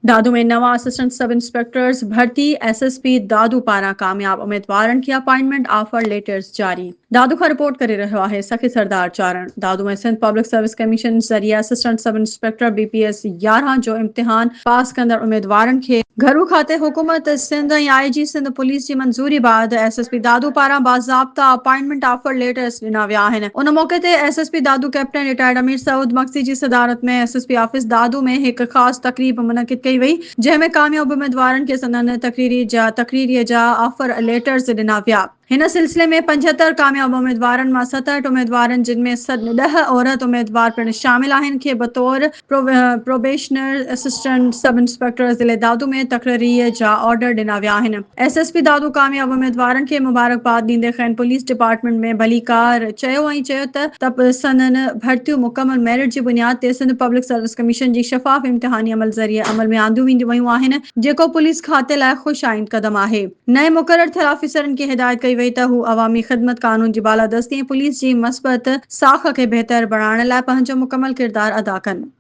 दादू में नवा assistant sub inspectors भर्ती एसएसपी दादू पारा कामयाब उम्मीदवारन की अपॉइंटमेंट ऑफर लेटर्स जारी। दादू का रिपोर्ट करे रहा है सखी सरदार चारण। दादू में सिंध पब्लिक सर्विस कमीशन जरिए असिस्टेंट सब इंस्पेक्टर बीपीएस 11 जो इम्तिहान पास कंदड़ उम्मीदवारन के घरू खाते हुकूमत सिंध ऐं आईजी सिंध पुलिस की मंजूरी बाद एसएसपी दादू पारा बाज़ाब्ता अपॉइंटमेंट ऑफर लेटर्स ॾिना विया आहिनि। उन मौके ते एसएसपी दादू कैप्टन रिटायर्ड अमीर सऊद मक्सी जी सदारत में एसएसपी ऑफिस दादू में एक खास तकरीब मुनक़िद कई वई, जंहिंमें कामयाब उम्मीदवारन के संदन तकरीरीअ जा ऑफर लेटर्स ॾिना विया। हिन सिलसिले में 75 कामयाब उम्मीदवारन मां 67 उम्मीदवारन जिनमें 10 औरत उम्मीदवार पिण शामिल आहिनि खे बतौर प्रोबेशनर असिस्टेंट सब इंस्पेक्टर ज़िले दादू में तकरीरीअ जा ऑर्डर ॾिना विया आहिनि। एसएसपी दादू कामयाब उम्मीदवारन खे मुबारकबाद ॾींदे खैन पुलिस डिपार्टमेंट में भलीकार चयो त संदन भर्तियूं मुकमल मेरिट जी बुनियाद ते सिंध पब्लिक सर्विस कमीशन जी शफ़ाफ इम्तिहानी अमल ज़रिए अमल में आंदियूं वयूं आहिनि, जेको पुलिस खाते लाइ ख़ुशाइन कदम आहे। नए मुक़रर थियल ऑफिसरन खे हिदायत कई वई त हू अवामी ख़िदमत कानून जी बालादस्ती ऐं पुलिस जी मस्बत साख खे बहितर बणाइण लाइ पंहिंजो मुकमल किरदार अदा कनि।